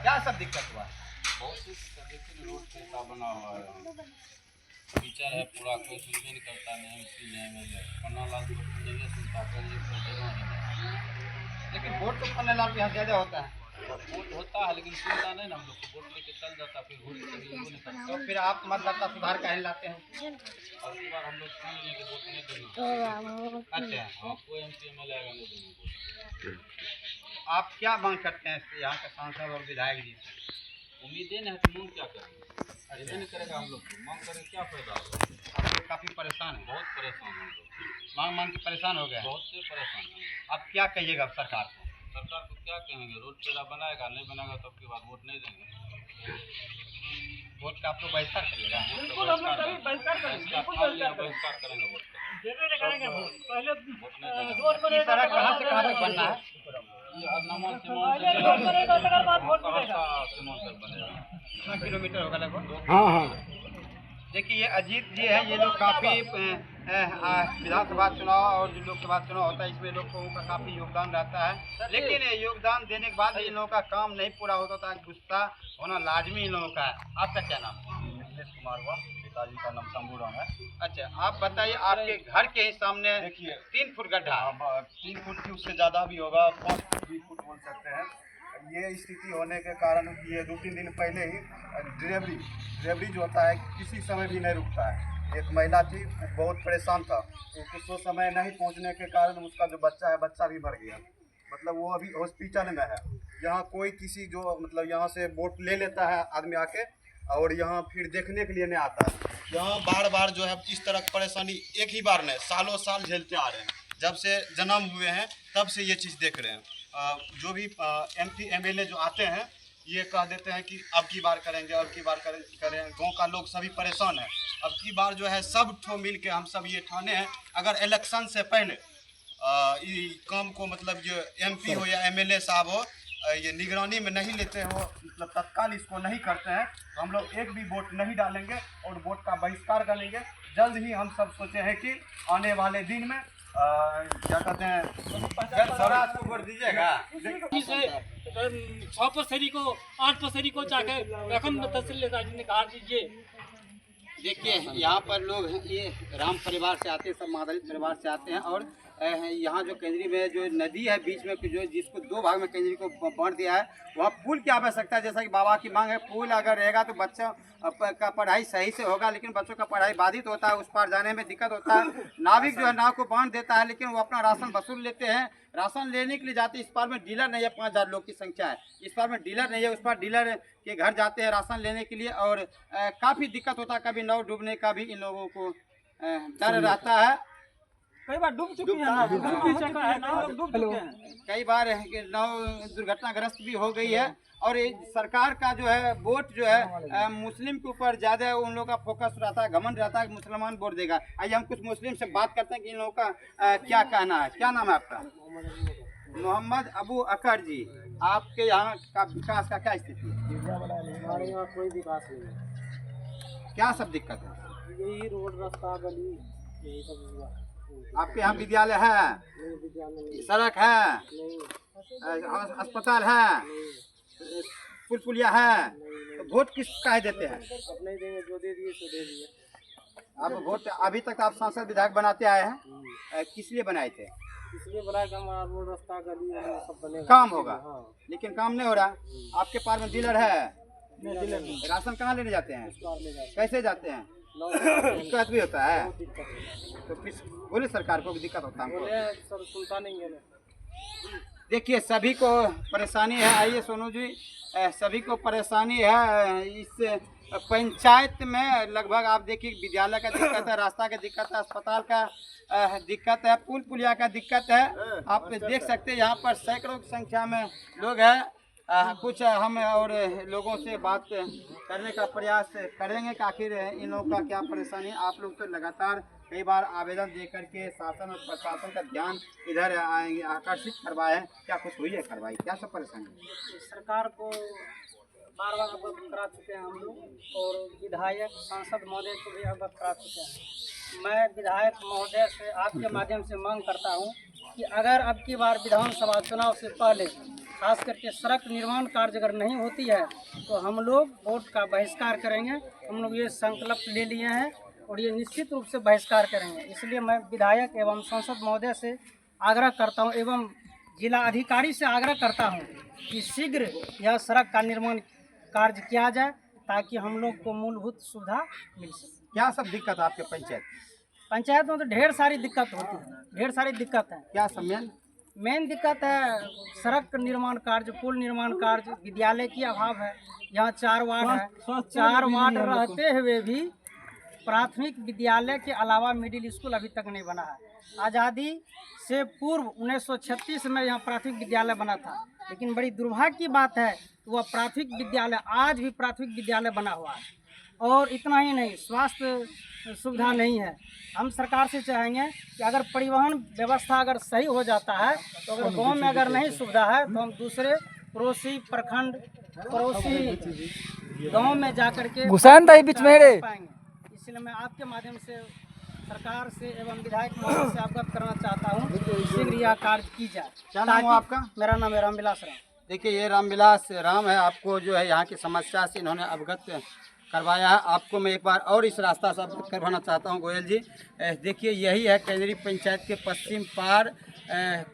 क्या सब दिक्कत हुआ? बहुत सी देखिए रोड कैसा बना हुआ है, कीचड़ है पूरा, कोई सुनने नहीं करता, नहीं एमसी नहीं एमएलए। पन्ना लाल तो नहीं सुनता, कहीं कोई जगह नहीं। लेकिन वोट तो पन्ने लाल के यहाँ ज्यादा होता है। वोट होता है लेकिन सुनता नहीं ना, हम लोग को वोट लेके चल जाता, फिर वोट कभी वो नहीं करता। तो फिर आप मतदाता सुधार काहे लाते हैं? और इस बार हम लोग सुन लिए कि वोट नहीं देना। अच्छा, हाँ, कोई एमसी एमएलए आएगा नहीं देंगे। आप क्या मांग करते हैं यहाँ के सांसद और विधायक जी से? उम्मीदें नहीं है तो मांग क्या करेंगे, ऐसे नहीं करेगा हम लोग को, मांग करें क्या फायदा होगा। आप लोग काफी परेशान हैं, बहुत परेशान हैं हम लोग, मांग मांग के परेशान हो गए हैं। बहुत से परेशान हैं। आप क्या कहिएगा अब सरकार को? सरकार को क्या कहेंगे, रोड पेड़ा बनाएगा, नहीं बनाएगा तो आपकी बार वोट नहीं देंगे। वोट का आप लोग बहिष्कार करिएगा? बिल्कुल हम लोग कभी बहिष्कार करेंगे, बिल्कुल बहिष्कार करेंगे। बहिष्कार करेंगे वोट का। जैसे करेंगे पहले वोट नहीं देंगे। रोड ये बनेगा, सड़क कहाँ से कहाँ तक बनना है? ये अरनमल सीमांत पहले रोड बनेगा उसके बाद वोट मिलेगा। सहरसा सीमांत तक बनेगा। कितना किलोमीटर होगा लगभग? हाँ। देखिए ये अजीत जी हैं, ये लोग काफ़ी विधानसभा चुनाव और जो लोकसभा चुनाव होता है इसमें लोगों का काफ़ी योगदान रहता है, लेकिन ये योगदान देने के बाद भी इन लोगों का काम नहीं पूरा होता था, गुस्सा होना लाजमी इन लोगों का है। आपका क्या नाम है? नीतीश कुमार हुआ, पिताजी का नाम शंभू राम है। अच्छा, आप बताइए, आपके घर के ही सामने देखिए 3 फुट गड्ढा है। अब 3 फुट की उससे ज़्यादा भी होगा, 5 फुट 20 फुट बोल सकते हैं। ये स्थिति होने के कारण ये 2-3 दिन पहले ही डिलीवरी जो होता है किसी समय भी नहीं रुकता है। एक महिला थी, बहुत परेशान था, उसको समय नहीं पहुंचने के कारण उसका जो बच्चा है, बच्चा भी मर गया। मतलब वो अभी हॉस्पिटल में है। यहाँ कोई किसी जो मतलब यहाँ से वोट ले लेता है आदमी आके, और यहाँ फिर देखने के लिए नहीं आता है। यहाँ बार बार जो है इस तरह की परेशानी एक ही बार नहीं, सालों साल झेलते आ रहे हैं। जब से जन्म हुए हैं तब से ये चीज़ देख रहे हैं। जो भी एमपी एमएलए जो आते हैं ये कह देते हैं कि अब की बार करेंगे, अब की बार करें। गांव का लोग सभी परेशान है। अब की बार जो है सब ठो मिल के हम सब ये ठाने हैं, अगर इलेक्शन से पहले ये काम को मतलब जो एमपी हो या एमएलए साहब हो ये निगरानी में नहीं लेते हो, मतलब तत्काल इसको नहीं करते हैं, तो हम लोग एक भी वोट नहीं डालेंगे और वोट का बहिष्कार करेंगे। जल्द ही हम सब सोचे हैं कि आने वाले दिन में क्या कहते हैं, स्वराज को वोट दीजिएगा। 6 पसेरी को 8 पसेरी को जाके रकम तहसील निकाल दीजिए। देखिए यहाँ पर लोग हैं, ये राम परिवार से आते हैं, सब मादरी परिवार से आते हैं, और यहाँ जो केंद्री में जो नदी है बीच में जो जिसको 2 भाग में केंद्री को बांट दिया है, वहाँ पुल की आवश्यकता है। जैसा कि बाबा की मांग है, पुल अगर रहेगा तो बच्चों का पढ़ाई सही से होगा, लेकिन बच्चों का पढ़ाई बाधित होता है, उस पार जाने में दिक्कत होता है। नाविक जो है नाव को बांध देता है, लेकिन वो अपना राशन वसूल लेते हैं। राशन लेने के लिए जाते हैं, इस पार में डीलर नहीं है, 5000 लोग की संख्या है, इस पार में डीलर नहीं है, उस पार डीलर के घर जाते हैं राशन लेने के लिए, और काफ़ी दिक्कत होता है। कभी नाव डूबने का भी इन लोगों को डर रहता है। कई बार डूब चुकी है ना, डूब चुके हैं। कई बार नाव दुर्घटनाग्रस्त भी हो गई है। और ये सरकार का जो है वोट जो है मुस्लिम के ऊपर ज़्यादा उन लोगों का फोकस रहता है, घमंड रहता है कि मुसलमान वोट देगा। आइए हम कुछ मुस्लिम से बात करते हैं कि इन लोगों का क्या कहना है। क्या नाम है आपका? मोहम्मद अबू अकर जी, आपके यहाँ का विकास का क्या स्थिति है? हमारे यहाँ कोई विकास नहीं है, क्या सब दिक्कत है? यही रोड रास्ता गली यही सब हुआ। आपके यहाँ विद्यालय है, सड़क है, अस्पताल है, पुल पुलिया है, तो वोट किस का देते हैं? अब नहीं देंगे, जो दे दिए सो दे दिए। आप वोट अभी तक आप सांसद विधायक बनाते आए हैं, किस लिए बनाए थे? इसलिए बड़ा काम, हमारा रोड रास्ता गली सब बनेगा, काम होगा। हाँ। लेकिन काम नहीं हो रहा। आपके पास में डीलर है, डीलर नहीं, राशन कहाँ लेने जाते हैं? बाहर ले जाते कैसे जाते हैं? हैं। दिक्कत भी होता है। दिक्कत है। तो फिर बोले सरकार को भी दिक्कत होता है हमको। बोले सर सुनता नहीं है ना। देखिए सभी को परेशानी है। आइए सोनू जी, सभी को परेशानी है। इस पंचायत में लगभग आप देखिए विद्यालय का दिक्कत है, रास्ता का दिक्कत है, अस्पताल का दिक्कत है, पुल पुलिया का दिक्कत है। आप देख सकते हैं यहाँ पर सैकड़ों की संख्या में लोग हैं। कुछ हम और लोगों से बात करने का प्रयास करेंगे कि आखिर इन लोगों का क्या परेशानी है। आप लोग तो लगातार कई बार आवेदन दे करके शासन और प्रशासन का ध्यान इधर आकर्षित करवाए हैं, क्या कुछ हुई है कार्रवाई? क्या सब परेशानी है? सरकार को बार बार अवगत करा चुके हैं हम लोग, और विधायक सांसद महोदय को भी अवगत करा चुके हैं। मैं विधायक महोदय से आपके माध्यम से मांग करता हूं कि अगर अब की बार विधानसभा चुनाव से पहले खास करके सड़क निर्माण कार्य अगर नहीं होती है तो हम लोग वोट का बहिष्कार करेंगे। हम लोग ये संकल्प ले लिए हैं और ये निश्चित रूप से बहिष्कार करेंगे। इसलिए मैं विधायक एवं सांसद महोदय से आग्रह करता हूं एवं जिला अधिकारी से आग्रह करता हूं कि शीघ्र यह सड़क का निर्माण कार्य किया जाए ताकि हम लोग को मूलभूत सुविधा मिल सके। क्या सब दिक्कत है आपके पंचायत में तो ढेर सारी दिक्कत होती है, ढेर सारी दिक्कत है। क्या सब मेन दिक्कत है सड़क निर्माण कार्य, पुल निर्माण कार्य, विद्यालय की अभाव है। यहाँ 4 वार्ड है, 4 वार्ड रहते हुए भी प्राथमिक विद्यालय के अलावा मिडिल स्कूल अभी तक नहीं बना है। आज़ादी से पूर्व 1936 में यहाँ प्राथमिक विद्यालय बना था, लेकिन बड़ी दुर्भाग्य की बात है वह प्राथमिक विद्यालय आज भी प्राथमिक विद्यालय बना हुआ है। और इतना ही नहीं, स्वास्थ्य सुविधा नहीं है। हम सरकार से चाहेंगे कि अगर परिवहन व्यवस्था अगर सही हो जाता है तो अगर गांव में अगर नहीं सुविधा है तो हम दूसरे पड़ोसी प्रखंड, पड़ोसी गांव में जाकर के बीच में पाएंगे। इसलिए मैं आपके माध्यम से सरकार से एवं विधायक महोदय से अवगत करना चाहता हूँ कि शीघ्र यह कार्य की जाए। क्या नाम है आपका? मेरा नाम है रामविलास राम। देखिए, ये रामविलास राम है। आपको जो है यहाँ की समस्या से इन्होंने अवगत करवाया है। आपको मैं एक बार और इस रास्ता से अवगत करवाना चाहता हूँ गोयल जी। देखिए, यही है केंद्रीय पंचायत के पश्चिम पार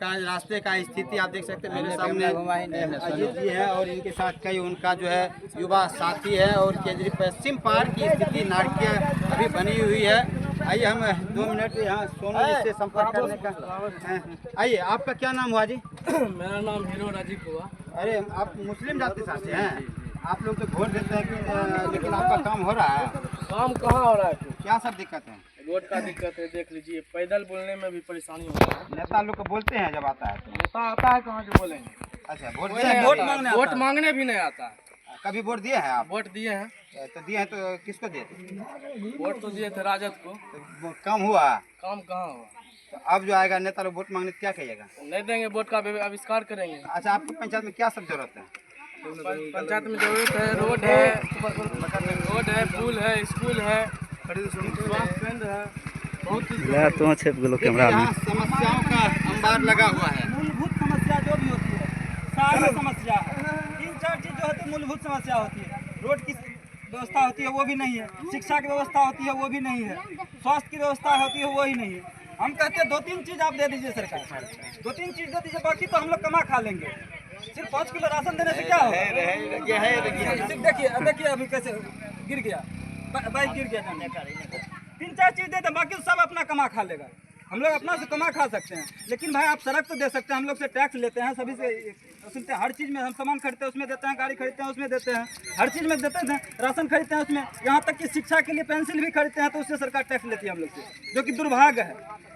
का रास्ते का स्थिति। आप देख सकते हैं मेरे सामने अजीत जी है और इनके साथ कई उनका जो है युवा साथी है। और केंद्रीय पश्चिम पार की स्थिति नारकीय अभी बनी हुई है। आइए हम 2 मिनट यहाँ सोनू जी से संपर्क करने का। आइए, आपका क्या नाम हुआ जी? मेरा नाम हीरो राजीव हुआ। अरे, आप मुस्लिम जाति से हैं? आप लोग तो वोट देते हैं कि लेकिन आपका काम हो रहा है? काम कहाँ हो रहा है? क्या सब दिक्कत है? रोड का दिक्कत है, देख लीजिए। पैदल बोलने में भी परेशानी हो रहा है। नेता लोग को बोलते हैं जब आता है तो? नेता आता है कहाँ से बोलेंगे? अच्छा, वोट वोट मांगने भी नहीं आता है। कभी वोट दिए हैं आप? वोट दिए हैं। तो दिए हैं तो किसको दिए थे? वोट तो दिए थे राजद को। तो काम हुआ? काम कहाँ हुआ? तो अब जो आएगा नेता लोग वोट मांगने तो क्या कहिएगा? नहीं देंगे, वोट का आविष्कार करेंगे। अच्छा, आपकी पंचायत में क्या सब जरूरत है? पंचायत में जरूरत है, रोड है, पुल है, स्कूल है, स्वास्थ्य केंद्र है, बहुत देखिए, यहाँ समस्याओं का अंबार लगा हुआ है। मूलभूत समस्या जो भी होती है, सारी समस्या है। 3-4 चीज जो होती है मूलभूत समस्या होती है। रोड की व्यवस्था होती है वो भी नहीं है, शिक्षा की व्यवस्था होती है वो भी नहीं है, स्वास्थ्य की व्यवस्था होती है वो ही नहीं है। हम कहते हैं 2-3 चीज आप दे दीजिए सरकार, 2-3 चीज दे दीजिए, बाकी तो हम लोग कमा खा लेंगे। सिर्फ 5 किलो राशन देने से क्या होगा? देखिए अभी कैसे गिर गया, बाइक गिर गया। 3-4 चीज देते, बाकी सब अपना कमा खा लेगा। हम लोग अपना से कमा खा सकते हैं, लेकिन भाई आप सड़क तो दे सकते हैं। हम लोग से टैक्स लेते हैं, सभी से सुनते हैं, हर चीज़ में हम सामान खरीदते हैं उसमें देते हैं, गाड़ी खरीदते हैं उसमें देते हैं, हर चीज़ में देते हैं, राशन खरीदते हैं उसमें, यहाँ तक कि शिक्षा के लिए पेंसिल भी खरीदते हैं तो उससे सरकार टैक्स लेती है हम लोग से, जो कि दुर्भाग्य है।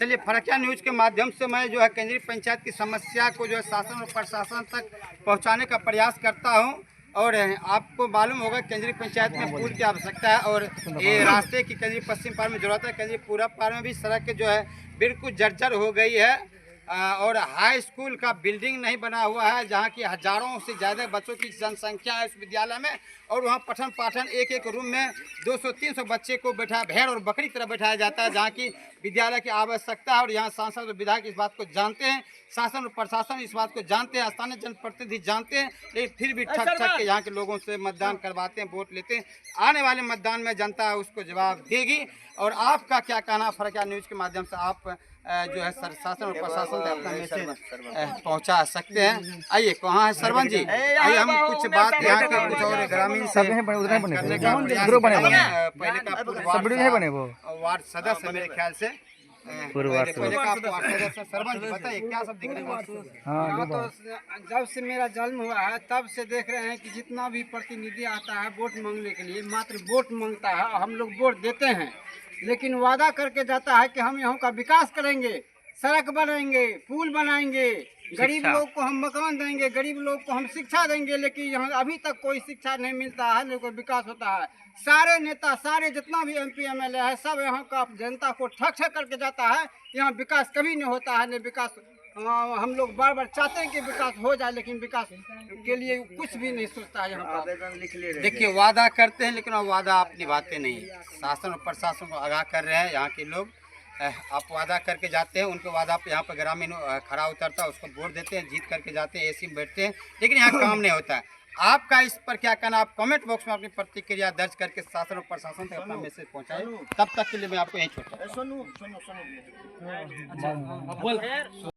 चलिए, फरकिया न्यूज के माध्यम से मैं जो है केंद्रीय पंचायत की समस्या को जो है शासन और प्रशासन तक पहुंचाने का प्रयास करता हूं। और आपको मालूम होगा केंद्रीय पंचायत में पुल की आवश्यकता है और ये रास्ते की केंद्रीय पश्चिम पार में जरूरत है। केंद्रीय पूरब पार में भी सड़क जो है बिल्कुल जर्जर हो गई है। और हाई स्कूल का बिल्डिंग नहीं बना हुआ है, जहाँ की हजारों से ज़्यादा बच्चों की जनसंख्या है उस विद्यालय में। और वहाँ पठन पाठन एक रूम में 200-300 बच्चे को भेड़ और बकरी की तरह बैठाया जाता है, जहाँ की विद्यालय की आवश्यकता है। और यहाँ सांसद और विधायक इस बात को जानते हैं, शासन और प्रशासन इस बात को जानते हैं, स्थानीय जनप्रतिनिधि जानते हैं, लेकिन फिर भी ठग के यहाँ के लोगों से मतदान करवाते हैं, वोट लेते हैं। आने वाले मतदान में जनता उसको जवाब देगी। और आपका क्या कहना? फरकिया न्यूज़ के माध्यम से आप जो है शासन और प्रशासन तक अपना मैसेज पहुंचा सकते हैं। आइए, कहाँ है सरपंच जी? आइए हम कुछ बात यहाँ के कुछ और ग्रामीण से करने का पहले का वार्ड सदस्य मेरे ख्याल से सरपंच बताइए क्या सब दिख रहा है? तो जब से मेरा जन्म हुआ है तब से देख रहे हैं कि जितना भी प्रतिनिधि आता है वोट मांगने के लिए, मात्र वोट मांगता है। हम लोग वोट देते हैं, लेकिन वादा करके जाता है कि हम यहाँ का विकास करेंगे, सड़क बनाएंगे, पुल बनाएंगे, गरीब लोग को हम मकान देंगे, गरीब लोग को हम शिक्षा देंगे। लेकिन यहाँ अभी तक कोई शिक्षा नहीं मिलता है, न कोई विकास होता है। सारे नेता, सारे जितना भी MP MLA है, सब यहाँ का जनता को ठग करके जाता है। यहाँ विकास कभी नहीं होता है, न विकास। हम लोग बार बार चाहते हैं कि विकास हो जाए, लेकिन विकास के लिए कुछ भी नहीं सोचता है यहाँ पर। देखिए, वादा करते हैं लेकिन वो वादा आप निभाते नहीं। शासन और प्रशासन को आगाह कर रहे हैं यहाँ के लोग आप वादा करके जाते हैं, उनके वादा पे यहाँ पर ग्रामीण खड़ा उतरता है, उसको वोट देते हैं, जीत करके जाते हैं, एसी में बैठते हैं, लेकिन यहाँ काम नहीं होता है। आपका इस पर क्या कहना? आप कमेंट बॉक्स में अपनी प्रतिक्रिया दर्ज करके शासन और प्रशासन तक अपना मैसेज पहुँचाएं। तब तक के लिए मैं आपको यहीं छोड़ता हूं।